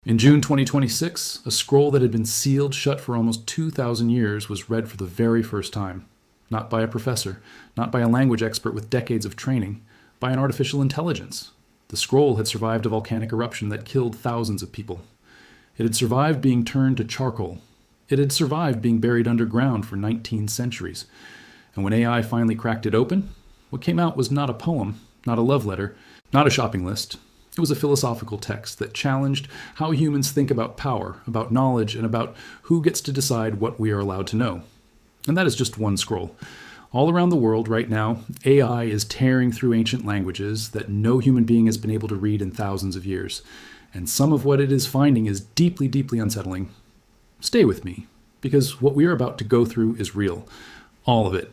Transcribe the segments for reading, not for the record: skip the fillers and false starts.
In June 2026, a scroll that had been sealed shut for almost 2,000 years was read for the very first time. Not by a professor, not by a language expert with decades of training, by an artificial intelligence. The scroll had survived a volcanic eruption that killed thousands of people. It had survived being turned to charcoal. It had survived being buried underground for 19 centuries. And when AI finally cracked it open, what came out was not a poem, not a love letter, not a shopping list. It was a philosophical text that challenged how humans think about power, about knowledge, and about who gets to decide what we are allowed to know. And that is just one scroll. All around the world right now, AI is tearing through ancient languages that no human being has been able to read in thousands of years. And some of what it is finding is deeply, deeply unsettling. Stay with me, because what we are about to go through is real. All of it.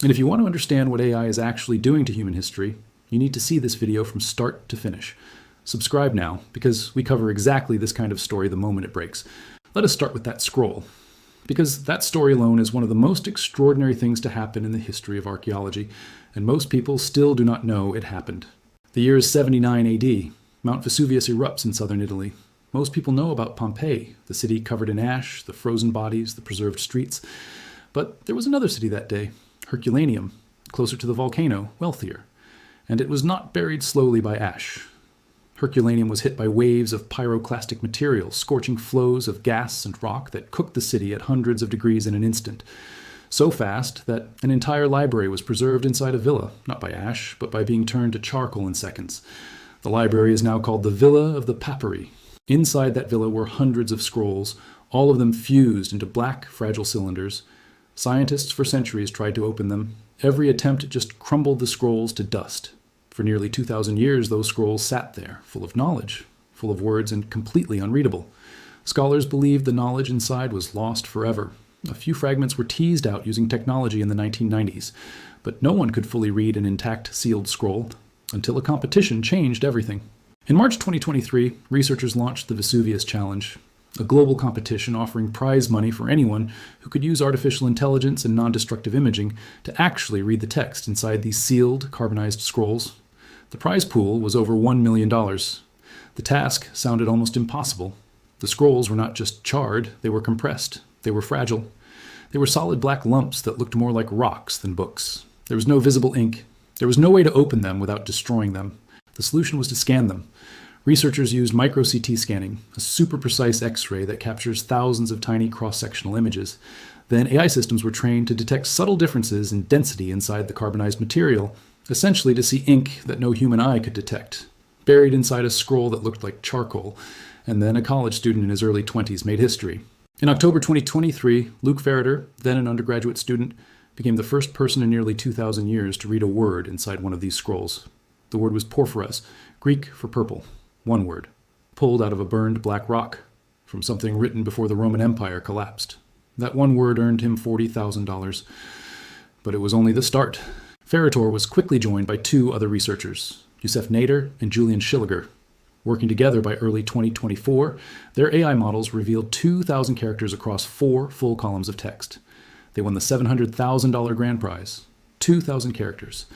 And if you want to understand what AI is actually doing to human history, you need to see this video from start to finish. Subscribe now, because we cover exactly this kind of story the moment it breaks. Let us start with that scroll, because that story alone is one of the most extraordinary things to happen in the history of archaeology, and most people still do not know it happened. The year is 79 AD. Mount Vesuvius erupts in southern Italy. Most people know about Pompeii, the city covered in ash, the frozen bodies, the preserved streets. But there was another city that day, Herculaneum, closer to the volcano, wealthier. And it was not buried slowly by ash. Herculaneum was hit by waves of pyroclastic material, scorching flows of gas and rock that cooked the city at hundreds of degrees in an instant. So fast that an entire library was preserved inside a villa, not by ash, but by being turned to charcoal in seconds. The library is now called the Villa of the Papyri. Inside that villa were hundreds of scrolls, all of them fused into black, fragile cylinders. Scientists for centuries tried to open them. Every attempt just crumbled the scrolls to dust. For nearly 2,000 years, those scrolls sat there, full of knowledge, full of words, and completely unreadable. Scholars believed the knowledge inside was lost forever. A few fragments were teased out using technology in the 1990s, but no one could fully read an intact, sealed scroll until a competition changed everything. In March 2023, researchers launched the Vesuvius Challenge, a global competition offering prize money for anyone who could use artificial intelligence and non-destructive imaging to actually read the text inside these sealed, carbonized scrolls. The prize pool was over $1 million. The task sounded almost impossible. The scrolls were not just charred, they were compressed. They were fragile. They were solid black lumps that looked more like rocks than books. There was no visible ink. There was no way to open them without destroying them. The solution was to scan them. Researchers used micro-CT scanning, a super precise X-ray that captures thousands of tiny cross-sectional images. Then AI systems were trained to detect subtle differences in density inside the carbonized material, essentially to see ink that no human eye could detect, buried inside a scroll that looked like charcoal. And then a college student in his early 20s made history. In October 2023, Luke Ferreter, then an undergraduate student, became the first person in nearly 2,000 years to read a word inside one of these scrolls. The word was porphyros, Greek for purple. One word, pulled out of a burned black rock, from something written before the Roman Empire collapsed. That one word earned him $40,000. But it was only the start. Ferreter was quickly joined by two other researchers, Yosef Nader and Julian Schilliger. Working together by early 2024, their AI models revealed 2,000 characters across 4 full columns of text. They won the $700,000 grand prize. 2,000 characters.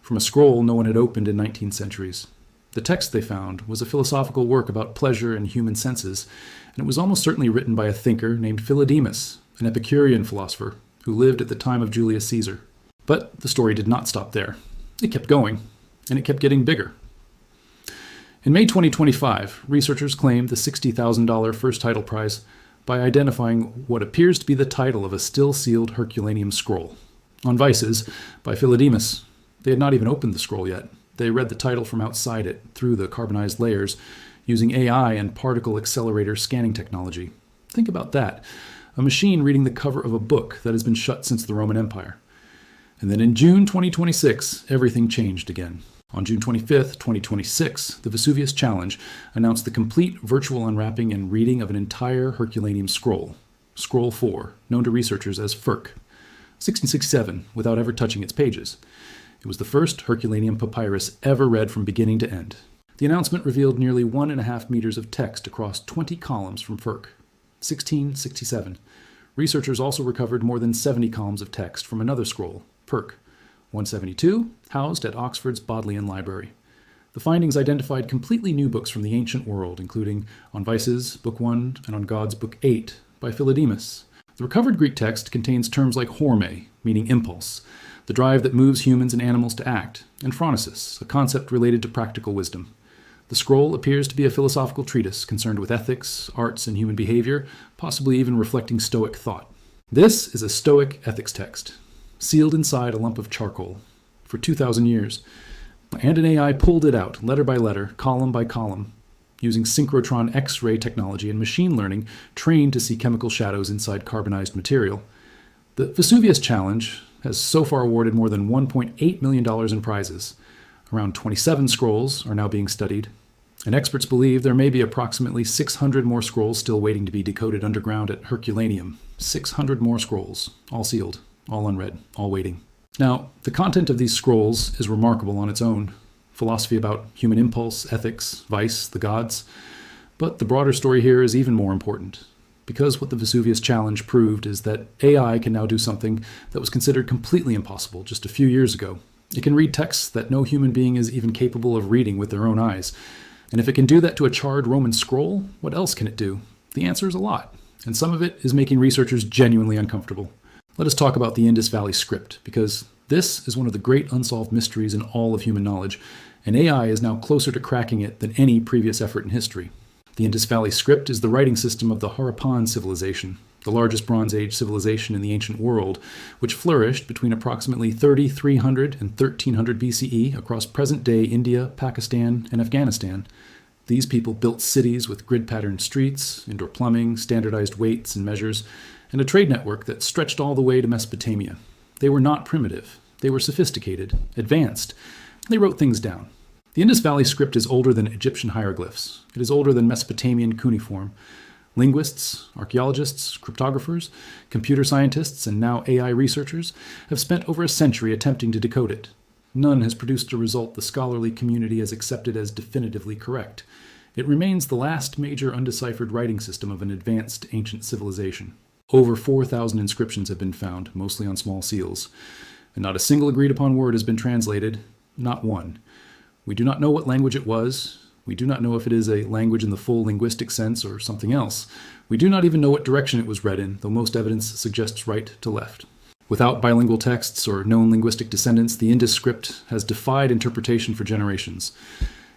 From a scroll no one had opened in 19 centuries. The text they found was a philosophical work about pleasure and human senses, and it was almost certainly written by a thinker named Philodemus, an Epicurean philosopher who lived at the time of Julius Caesar. But the story did not stop there. It kept going, and it kept getting bigger. In May 2025, researchers claimed the $60,000 first title prize by identifying what appears to be the title of a still-sealed Herculaneum scroll. On Vices, by Philodemus. They had not even opened the scroll yet. They read the title from outside it, through the carbonized layers, using AI and particle accelerator scanning technology. Think about that. A machine reading the cover of a book that has been shut since the Roman Empire. And then in June 2026, everything changed again. On June 25th, 2026, the Vesuvius Challenge announced the complete virtual unwrapping and reading of an entire Herculaneum scroll. Scroll 4, known to researchers as FERC. 1667, without ever touching its pages. It was the first Herculaneum papyrus ever read from beginning to end. The announcement revealed nearly 1.5 meters of text across 20 columns from FERC. 1667. Researchers also recovered more than 70 columns of text from another scroll, PERC. 172, housed at Oxford's Bodleian Library. The findings identified completely new books from the ancient world, including On Vices, Book 1, and On Gods, Book 8, by Philodemus. The recovered Greek text contains terms like horme, meaning impulse, the drive that moves humans and animals to act, and phronesis, a concept related to practical wisdom. The scroll appears to be a philosophical treatise concerned with ethics, arts, and human behavior, possibly even reflecting Stoic thought. This is a Stoic ethics text, sealed inside a lump of charcoal, for 2,000 years. And an AI pulled it out, letter by letter, column by column, using synchrotron X-ray technology and machine learning trained to see chemical shadows inside carbonized material. The Vesuvius Challenge has so far awarded more than $1.8 million in prizes. Around 27 scrolls are now being studied, and experts believe there may be approximately 600 more scrolls still waiting to be decoded underground at Herculaneum. 600 more scrolls, all sealed, all unread, all waiting. Now, the content of these scrolls is remarkable on its own. Philosophy about human impulse, ethics, vice, the gods. But the broader story here is even more important, because what the Vesuvius Challenge proved is that AI can now do something that was considered completely impossible just a few years ago. It can read texts that no human being is even capable of reading with their own eyes. And if it can do that to a charred Roman scroll, what else can it do? The answer is a lot, and some of it is making researchers genuinely uncomfortable. Let us talk about the Indus Valley Script, because this is one of the great unsolved mysteries in all of human knowledge, and AI is now closer to cracking it than any previous effort in history. The Indus Valley Script is the writing system of the Harappan civilization, the largest Bronze Age civilization in the ancient world, which flourished between approximately 3300 and 1300 BCE across present-day India, Pakistan, and Afghanistan. These people built cities with grid-patterned streets, indoor plumbing, standardized weights and measures, and a trade network that stretched all the way to Mesopotamia. They were not primitive. They were sophisticated, advanced. They wrote things down. The Indus Valley Script is older than Egyptian hieroglyphs. It is older than Mesopotamian cuneiform. Linguists, archaeologists, cryptographers, computer scientists, and now AI researchers have spent over a century attempting to decode it. None has produced a result the scholarly community has accepted as definitively correct. It remains the last major undeciphered writing system of an advanced ancient civilization. Over 4,000 inscriptions have been found, mostly on small seals, and not a single agreed-upon word has been translated, not one. We do not know what language it was. We do not know if it is a language in the full linguistic sense or something else. We do not even know what direction it was read in, though most evidence suggests right to left. Without bilingual texts or known linguistic descendants, the Indus script has defied interpretation for generations.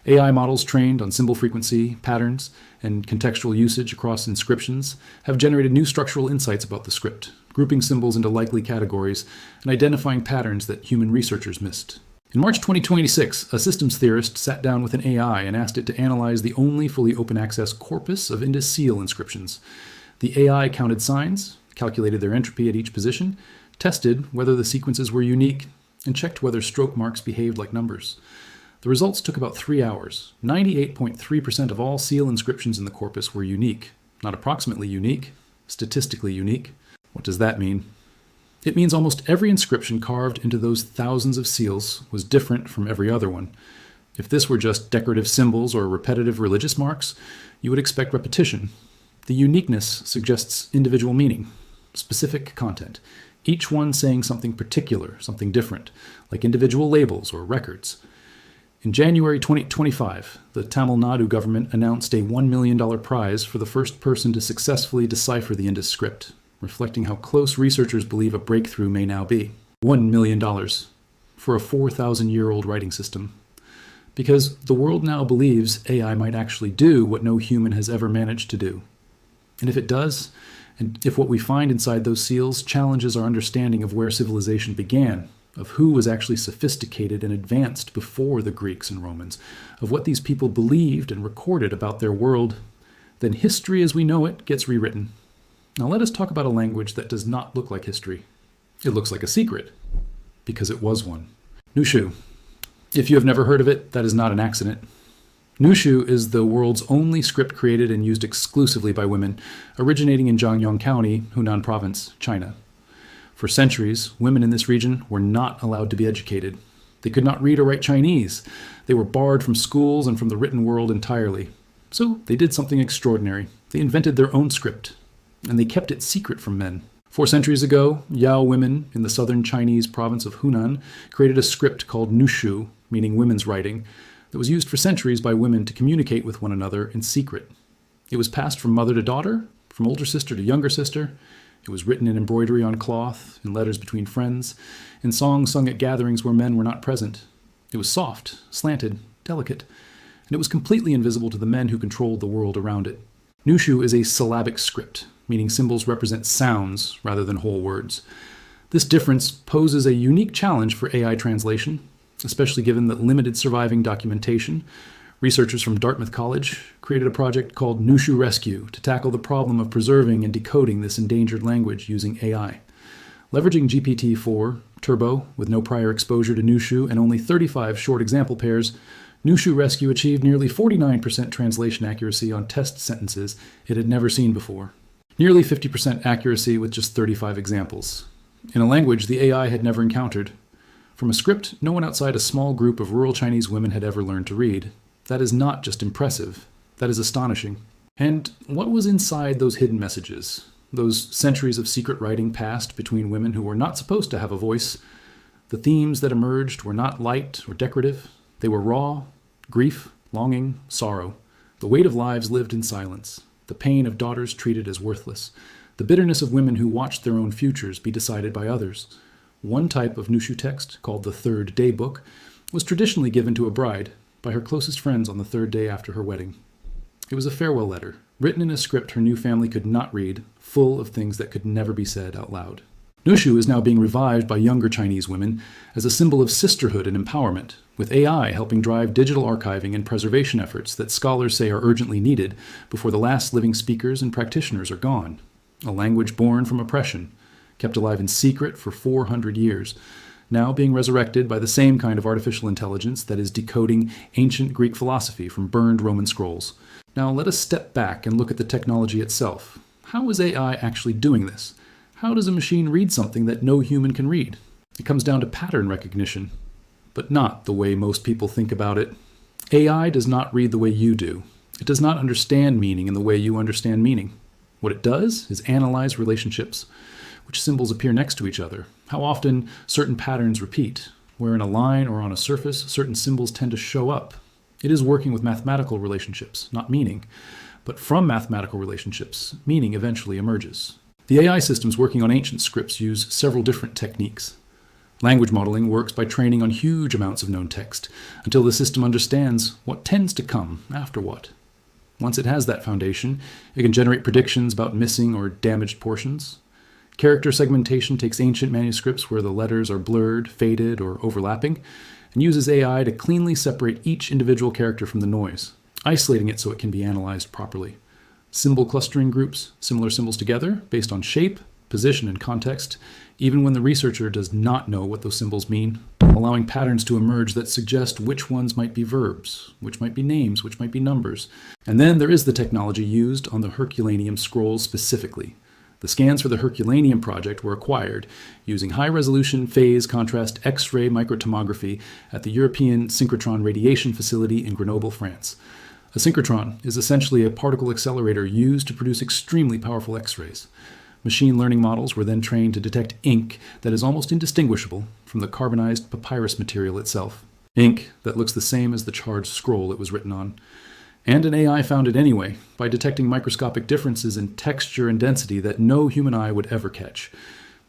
AI models trained on symbol frequency, patterns, and contextual usage across inscriptions have generated new structural insights about the script, grouping symbols into likely categories and identifying patterns that human researchers missed. In March 2026, a systems theorist sat down with an AI and asked it to analyze the only fully open-access corpus of Indus seal inscriptions. The AI counted signs, calculated their entropy at each position, tested whether the sequences were unique, and checked whether stroke marks behaved like numbers. The results took about 3 hours. 98.3% of all seal inscriptions in the corpus were unique. Not approximately unique, statistically unique. What does that mean? It means almost every inscription carved into those thousands of seals was different from every other one. If this were just decorative symbols or repetitive religious marks, you would expect repetition. The uniqueness suggests individual meaning, specific content, each one saying something particular, something different, like individual labels or records. In January 2025, the Tamil Nadu government announced a $1 million prize for the first person to successfully decipher the Indus script, reflecting how close researchers believe a breakthrough may now be. $1 million for a 4,000-year-old writing system. Because the world now believes AI might actually do what no human has ever managed to do. And if it does, and if what we find inside those seals challenges our understanding of where civilization began, of who was actually sophisticated and advanced before the Greeks and Romans, of what these people believed and recorded about their world, then history as we know it gets rewritten. Now let us talk about a language that does not look like history. It looks like a secret, because it was one. Nushu. If you have never heard of it, that is not an accident. Nushu is the world's only script created and used exclusively by women, originating in Zhangyang County, Hunan Province, China. For centuries, women in this region were not allowed to be educated. They could not read or write Chinese. They were barred from schools and from the written world entirely. So they did something extraordinary. They invented their own script, and they kept it secret from men. 4 centuries ago, Yao women in the southern Chinese province of Hunan created a script called Nushu, meaning women's writing, that was used for centuries by women to communicate with one another in secret. It was passed from mother to daughter, from older sister to younger sister. It was written in embroidery on cloth, in letters between friends, in songs sung at gatherings where men were not present. It was soft, slanted, delicate, and it was completely invisible to the men who controlled the world around it. Nushu is a syllabic script, meaning symbols represent sounds rather than whole words. This difference poses a unique challenge for AI translation, especially given the limited surviving documentation. Researchers from Dartmouth College created a project called Nushu Rescue to tackle the problem of preserving and decoding this endangered language using AI. Leveraging GPT-4 Turbo with no prior exposure to Nushu and only 35 short example pairs, Nushu Rescue achieved nearly 49% translation accuracy on test sentences it had never seen before. Nearly 50% accuracy with just 35 examples. In a language the AI had never encountered. From a script no one outside a small group of rural Chinese women had ever learned to read. That is not just impressive, that is astonishing. And what was inside those hidden messages? Those centuries of secret writing passed between women who were not supposed to have a voice. The themes that emerged were not light or decorative. They were raw, grief, longing, sorrow. The weight of lives lived in silence. The pain of daughters treated as worthless. The bitterness of women who watched their own futures be decided by others. One type of Nushu text, called the Third Day Book, was traditionally given to a bride by her closest friends on the third day after her wedding. It was a farewell letter, written in a script her new family could not read, full of things that could never be said out loud. Nushu is now being revived by younger Chinese women as a symbol of sisterhood and empowerment, with AI helping drive digital archiving and preservation efforts that scholars say are urgently needed before the last living speakers and practitioners are gone. A language born from oppression, kept alive in secret for 400 years, now being resurrected by the same kind of artificial intelligence that is decoding ancient Greek philosophy from burned Roman scrolls. Now let us step back and look at the technology itself. How is AI actually doing this? How does a machine read something that no human can read? It comes down to pattern recognition, but not the way most people think about it. AI does not read the way you do. It does not understand meaning in the way you understand meaning. What it does is analyze relationships. Which symbols appear next to each other, how often certain patterns repeat, where in a line or on a surface certain symbols tend to show up. It is working with mathematical relationships, not meaning. But from mathematical relationships, meaning eventually emerges. The AI systems working on ancient scripts use several different techniques. Language modeling works by training on huge amounts of known text, until the system understands what tends to come after what. Once it has that foundation, it can generate predictions about missing or damaged portions. Character segmentation takes ancient manuscripts where the letters are blurred, faded, or overlapping, and uses AI to cleanly separate each individual character from the noise, isolating it so it can be analyzed properly. Symbol clustering groups similar symbols together based on shape, position, and context, even when the researcher does not know what those symbols mean, allowing patterns to emerge that suggest which ones might be verbs, which might be names, which might be numbers. And then there is the technology used on the Herculaneum scrolls specifically. The scans for the Herculaneum project were acquired using high-resolution phase contrast X-ray microtomography at the European Synchrotron Radiation Facility in Grenoble, France. A synchrotron is essentially a particle accelerator used to produce extremely powerful X-rays. Machine learning models were then trained to detect ink that is almost indistinguishable from the carbonized papyrus material itself. Ink that looks the same as the charged scroll it was written on. And an AI found it anyway, by detecting microscopic differences in texture and density that no human eye would ever catch.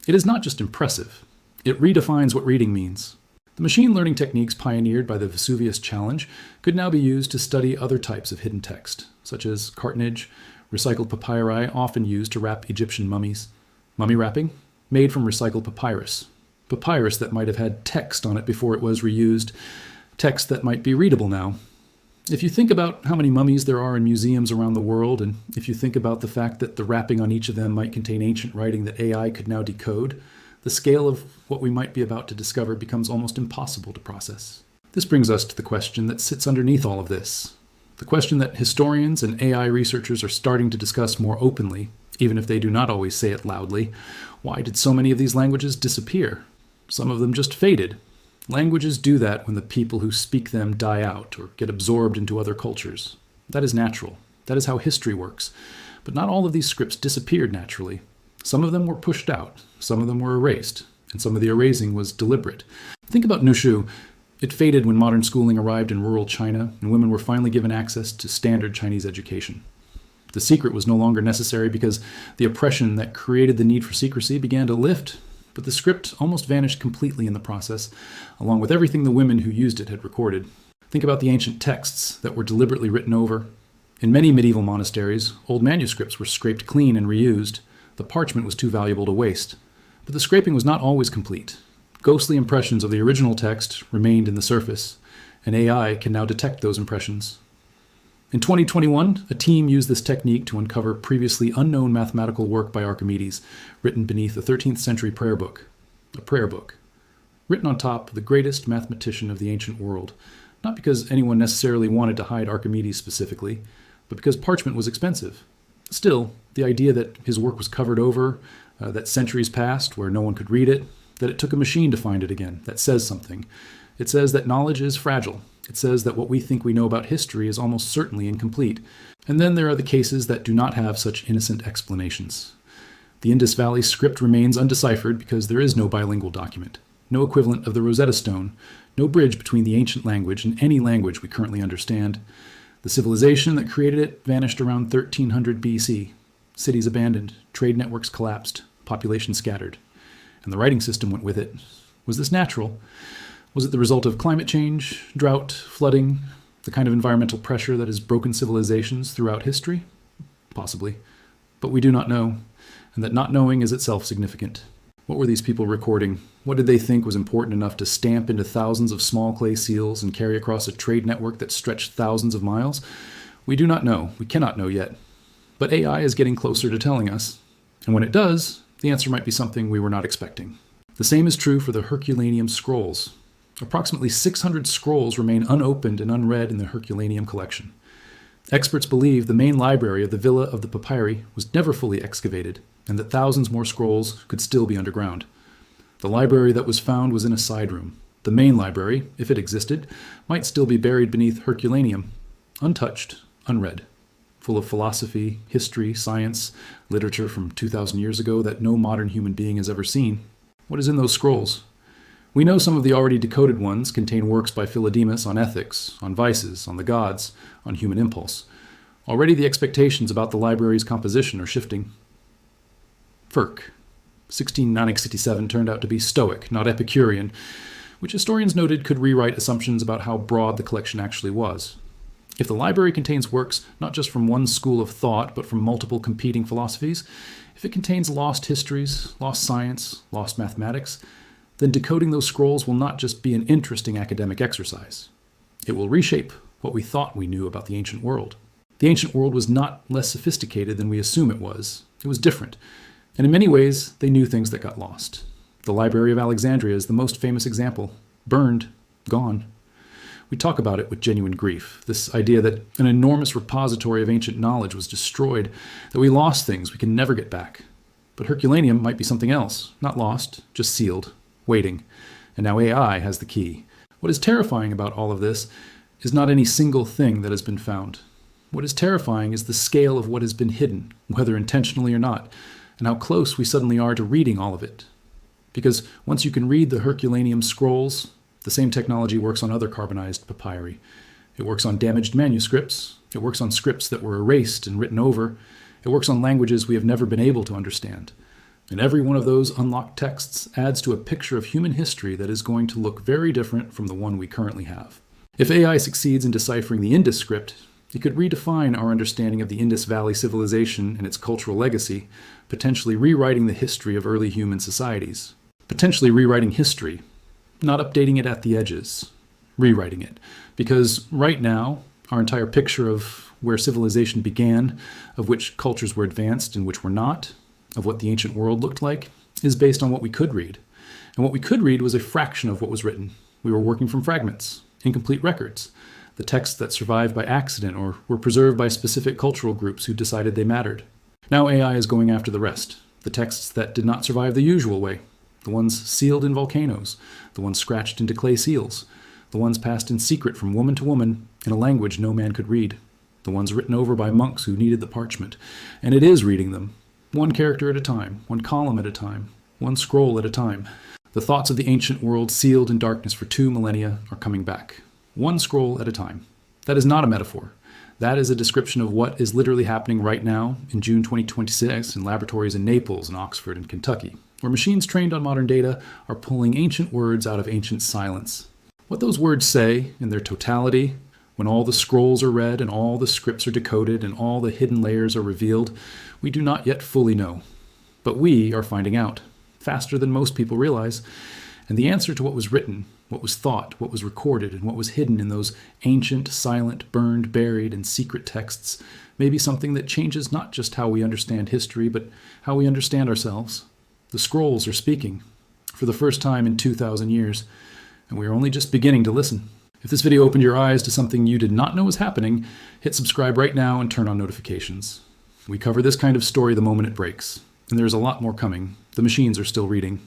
It is not just impressive, it redefines what reading means. The machine learning techniques pioneered by the Vesuvius Challenge could now be used to study other types of hidden text, such as cartonnage, recycled papyri often used to wrap Egyptian mummies. Mummy wrapping, made from recycled papyrus. Papyrus that might have had text on it before it was reused, text that might be readable now. If you think about how many mummies there are in museums around the world, and if you think about the fact that the wrapping on each of them might contain ancient writing that AI could now decode, the scale of what we might be about to discover becomes almost impossible to process. This brings us to the question that sits underneath all of this. The question that historians and AI researchers are starting to discuss more openly, even if they do not always say it loudly. Why did so many of these languages disappear? Some of them just faded. Languages do that when the people who speak them die out or get absorbed into other cultures. That is natural. That is how history works. But not all of these scripts disappeared naturally. Some of them were pushed out, some of them were erased, and some of the erasing was deliberate. Think about Nushu. It faded when modern schooling arrived in rural China and women were finally given access to standard Chinese education. The secret was no longer necessary because the oppression that created the need for secrecy began to lift, but the script almost vanished completely in the process, along with everything the women who used it had recorded. Think about the ancient texts that were deliberately written over. In many medieval monasteries, old manuscripts were scraped clean and reused. The parchment was too valuable to waste. But the scraping was not always complete. Ghostly impressions of the original text remained in the surface, and AI can now detect those impressions. In 2021, a team used this technique to uncover previously unknown mathematical work by Archimedes, written beneath a 13th century prayer book. A prayer book. Written on top of the greatest mathematician of the ancient world, not because anyone necessarily wanted to hide Archimedes specifically, but because parchment was expensive. Still, the idea that his work was covered over, that centuries passed where no one could read it, that it took a machine to find it again, that says something. It says that knowledge is fragile. It says that what we think we know about history is almost certainly incomplete. And then there are the cases that do not have such innocent explanations. The Indus Valley script remains undeciphered because there is no bilingual document, no equivalent of the Rosetta Stone, no bridge between the ancient language and any language we currently understand. The civilization that created it vanished around 1300 BC. Cities abandoned, trade networks collapsed, population scattered. And the writing system went with it. Was this natural? Was it the result of climate change, drought, flooding, the kind of environmental pressure that has broken civilizations throughout history? Possibly. But we do not know, and that not knowing is itself significant. What were these people recording? What did they think was important enough to stamp into thousands of small clay seals and carry across a trade network that stretched thousands of miles? We do not know. We cannot know yet. But AI is getting closer to telling us. And when it does, the answer might be something we were not expecting. The same is true for the Herculaneum scrolls. Approximately 600 scrolls remain unopened and unread in the Herculaneum collection. Experts believe the main library of the Villa of the Papyri was never fully excavated, and that thousands more scrolls could still be underground. The library that was found was in a side room. The main library, if it existed, might still be buried beneath Herculaneum, untouched, unread, full of philosophy, history, science, literature from 2,000 years ago that no modern human being has ever seen. What is in those scrolls? We know some of the already decoded ones contain works by Philodemus on ethics, on vices, on the gods, on human impulse. Already the expectations about the library's composition are shifting. Firk, 1667, turned out to be Stoic, not Epicurean, which historians noted could rewrite assumptions about how broad the collection actually was. If the library contains works not just from one school of thought, but from multiple competing philosophies, if it contains lost histories, lost science, lost mathematics, then decoding those scrolls will not just be an interesting academic exercise. It will reshape what we thought we knew about the ancient world. The ancient world was not less sophisticated than we assume it was. It was different. And in many ways, they knew things that got lost. The Library of Alexandria is the most famous example. Burned, gone. We talk about it with genuine grief. This idea that an enormous repository of ancient knowledge was destroyed, that we lost things we can never get back. But Herculaneum might be something else, not lost, just sealed, waiting. And now AI has the key. What is terrifying about all of this is not any single thing that has been found. What is terrifying is the scale of what has been hidden, whether intentionally or not, and how close we suddenly are to reading all of it. Because once you can read the Herculaneum scrolls, the same technology works on other carbonized papyri. It works on damaged manuscripts. It works on scripts that were erased and written over. It works on languages we have never been able to understand. And every one of those unlocked texts adds to a picture of human history that is going to look very different from the one we currently have. If AI succeeds in deciphering the Indus script, it could redefine our understanding of the Indus Valley civilization and its cultural legacy, potentially rewriting the history of early human societies. Potentially rewriting history, not updating it at the edges, rewriting it. Because right now, our entire picture of where civilization began, of which cultures were advanced and which were not, of what the ancient world looked like, is based on what we could read. And what we could read was a fraction of what was written. We were working from fragments, incomplete records, the texts that survived by accident or were preserved by specific cultural groups who decided they mattered. Now AI is going after the rest, the texts that did not survive the usual way, the ones sealed in volcanoes, the ones scratched into clay seals, the ones passed in secret from woman to woman in a language no man could read, the ones written over by monks who needed the parchment. And it is reading them, one character at a time, one column at a time, one scroll at a time. The thoughts of the ancient world sealed in darkness for 2 millennia are coming back, one scroll at a time. That is not a metaphor. That is a description of what is literally happening right now in June 2026 in laboratories in Naples and Oxford and Kentucky, where machines trained on modern data are pulling ancient words out of ancient silence. What those words say in their totality, when all the scrolls are read and all the scripts are decoded and all the hidden layers are revealed, we do not yet fully know. But we are finding out, faster than most people realize, and the answer to what was written, what was thought, what was recorded, and what was hidden in those ancient, silent, burned, buried, and secret texts may be something that changes not just how we understand history, but how we understand ourselves. The scrolls are speaking, for the first time in 2,000 years, and we are only just beginning to listen. If this video opened your eyes to something you did not know was happening, hit subscribe right now and turn on notifications. We cover this kind of story the moment it breaks, and there is a lot more coming. The machines are still reading.